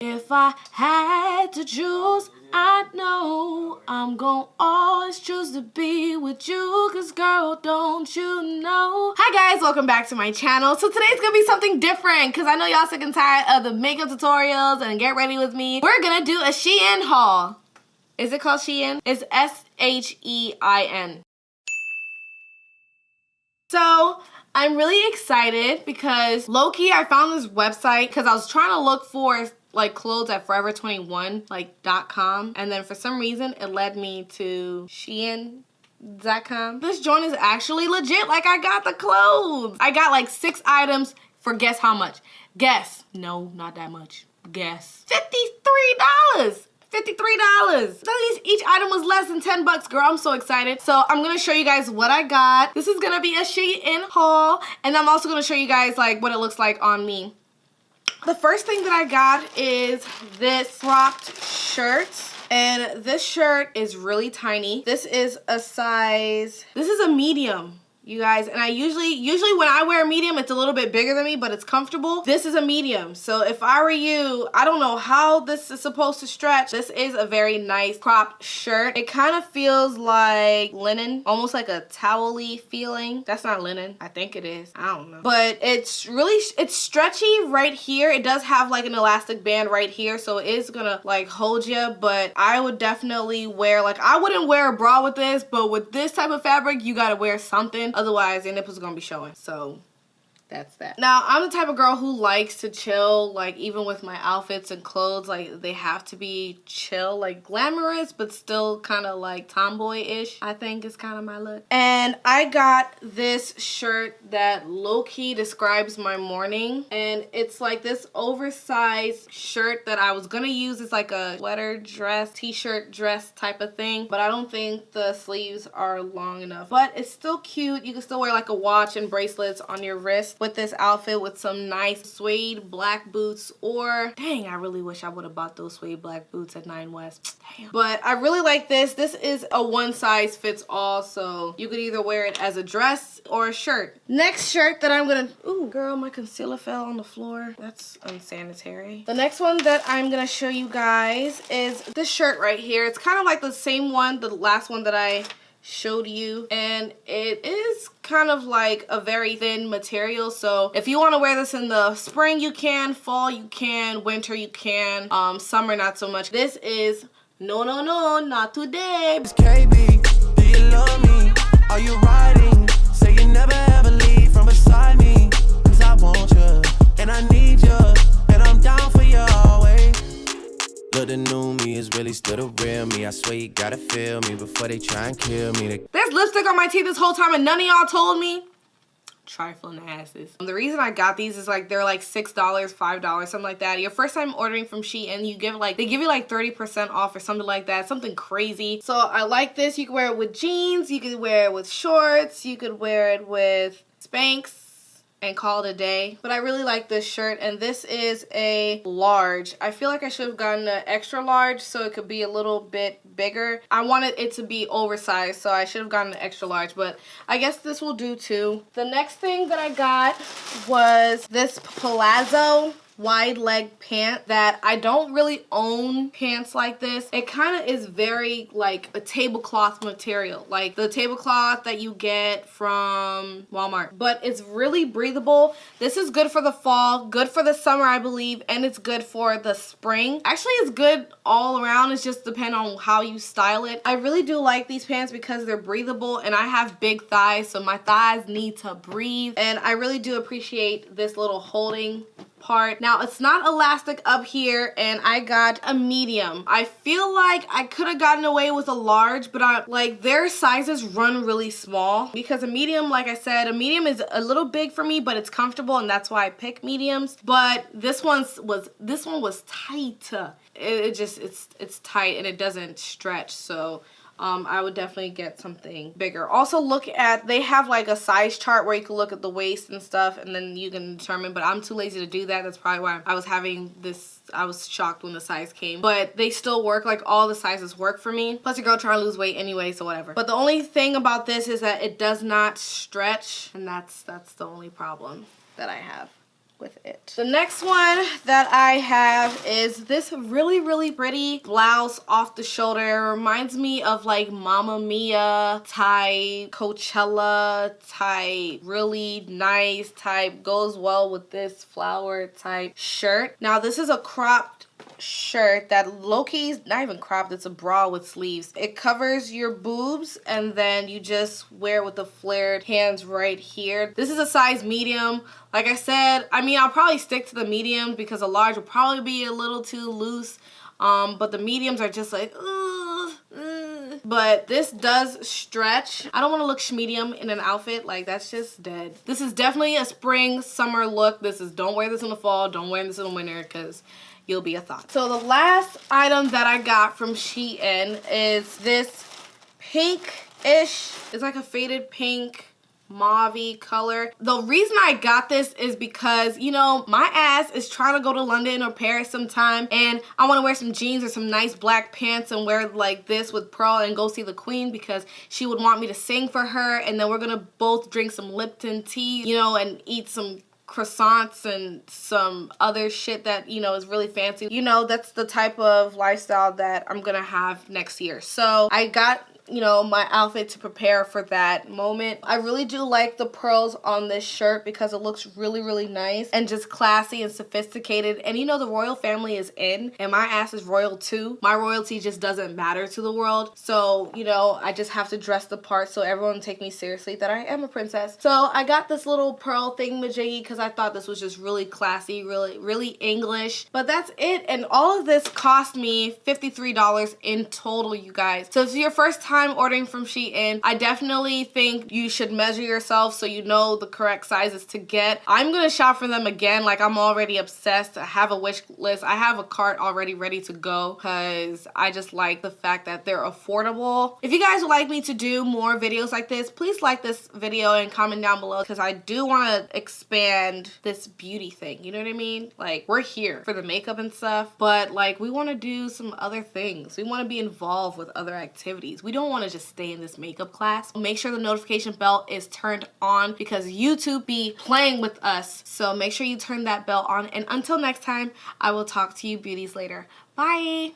If I had to choose, I know I'm gonna always choose to be with you, cause girl, don't you know? Hi guys, welcome back to my channel. So today's gonna be something different, cause I know y'all sick and tired of the makeup tutorials and get ready with me. We're gonna do a Shein haul. Is it called Shein? It's S-H-E-I-N. So I'm really excited because low-key I found this website because I was trying to look for like clothes at Forever 21 like .com, and then for some reason it led me to Shein.com. This joint is actually legit. Like, I got the clothes. I got like 6 items for guess how much? Guess. No, not that much. Guess. $53. $53. Each item was less than 10 bucks, girl. I'm so excited. So I'm gonna show you guys what I got. This is gonna be a Shein haul, and I'm also gonna show you guys like what it looks like on me. The first thing that I got is this cropped shirt. And this shirt is really tiny. This is a size, this is a medium, you guys. And I usually when I wear a medium, it's a little bit bigger than me, but it's comfortable. This is a medium. So if I were you, I don't know how this is supposed to stretch. This is a very nice cropped shirt. It kind of feels like linen, almost like a towel-y feeling. That's not linen. I think it is. I don't know. But it's really, it's stretchy right here. It does have like an elastic band right here, so it is gonna like hold you, but I would definitely wear, like, I wouldn't wear a bra with this, but with this type of fabric, you gotta wear something. Otherwise, your nipples are gonna be showing. So that's that. Now, I'm the type of girl who likes to chill, like, even with my outfits and clothes, like, they have to be chill, like, glamorous, but still kind of, like, tomboy-ish, I think is kind of my look. And I got this shirt that low-key describes my morning, and it's, like, this oversized shirt that I was gonna use as, like, a sweater dress, t-shirt dress type of thing, but I don't think the sleeves are long enough. But it's still cute. You can still wear, like, a watch and bracelets on your wrist with this outfit with some nice suede black boots, or dang, I really wish I would have bought those suede black boots at 9 West. Damn. But I really like this. This is a one size fits all, so you could either wear it as a dress or a shirt. Next shirt that I'm gonna, ooh girl, my concealer fell on the floor. That's unsanitary. The next one that I'm gonna show you guys is this shirt right here. It's kind of like the same one, the last one that I showed you, and it is kind of like a very thin material, so if you want to wear this in the spring you can, fall you can, winter you can, summer not so much. This is no not today. It's KB, do you love me? Are you riding? Say you never ever leave from beside me, cause I want you and I need you and I'm down for you always. Look, the new me is really still the real me. I swear you gotta feel me before they try and kill me. There's lipstick on my teeth this whole time and none of y'all told me. Trifling asses. The reason I got these is like they're like $6, $5, something like that. Your first time ordering from Shein, you give like, they give you like 30% off or something like that, something crazy. So I like this. You can wear it with jeans, you could wear it with shorts, you could wear it with Spanx and call it a day. But I really like this shirt, and this is a large. I feel like I should have gotten an extra large so it could be a little bit bigger. I wanted it to be oversized, so I should have gotten an extra large, but I guess this will do too. The next thing that I got was this palazzo wide leg pant that I don't really own pants like this. It kind of is very like a tablecloth material, like the tablecloth that you get from Walmart, but it's really breathable. This is good for the fall, good for the summer, I believe, and it's good for the spring. Actually, it's good all around. It's just depend on how you style it. I really do like these pants because they're breathable, and I have big thighs, so my thighs need to breathe, and I really do appreciate this little holding part. Now, it's not elastic up here, and I got a medium. I feel like I could have gotten away with a large, but like their sizes run really small, because a medium, like I said, a medium is a little big for me, but it's comfortable, and that's why I pick mediums. But this one was tight. It's tight and it doesn't stretch, so I would definitely get something bigger. Also, look at, they have like a size chart where you can look at the waist and stuff, and then you can determine, but I'm too lazy to do that. That's probably why I was having this, I was shocked when the size came. But they still work, like all the sizes work for me. Plus, your girl trying to lose weight anyway, so whatever. But the only thing about this is that it does not stretch, and that's the only problem that I have. with it. The next one that I have is this really, really pretty blouse off the shoulder. It reminds me of like Mamma Mia type, Coachella type, really nice type, goes well with this flower type shirt. Now this is a cropped shirt that low-key is not even cropped, it's a bra with sleeves. It covers your boobs and then you just wear it with the flared hands right here. This is a size medium. Like I said, I mean, I'll probably stick to the medium because a large will probably be a little too loose. But the mediums are just like, but this does stretch. I don't want to look medium in an outfit. Like, that's just dead. This is definitely a spring, summer look. Don't wear this in the fall. Don't wear this in the winter because you'll be a thought. So the last item that I got from Shein is this pink-ish. It's like a faded pink, mauve-y color. The reason I got this is because, you know, my ass is trying to go to London or Paris sometime and I want to wear some jeans or some nice black pants and wear like this with Pearl and go see the Queen because she would want me to sing for her, and then we're gonna both drink some Lipton tea, you know, and eat some croissants and some other shit that, you know, is really fancy. You know, that's the type of lifestyle that I'm gonna have next year. So I got, you know, my outfit to prepare for that moment. I really do like the pearls on this shirt because it looks really, really nice and just classy and sophisticated. And you know, the royal family is in and my ass is royal too. My royalty just doesn't matter to the world. So, you know, I just have to dress the part so everyone take me seriously that I am a princess. So I got this little pearl thingamajiggy because I thought this was just really classy, really, really English. But that's it. And all of this cost me $53 in total, you guys. So if it's your first time ordering from Shein, I definitely think you should measure yourself so you know the correct sizes to get. I'm gonna shop for them again. Like, I'm already obsessed. I have a wish list. I have a cart already ready to go because I just like the fact that they're affordable. If you guys would like me to do more videos like this, please like this video and comment down below because I do want to expand this beauty thing. You know what I mean? Like, we're here for the makeup and stuff, but like, we want to do some other things. We want to be involved with other activities. We don't want to just stay in this makeup class. Make sure the notification bell is turned on because YouTube be playing with us. So make sure you turn that bell on. And until next time, I will talk to you beauties later. Bye.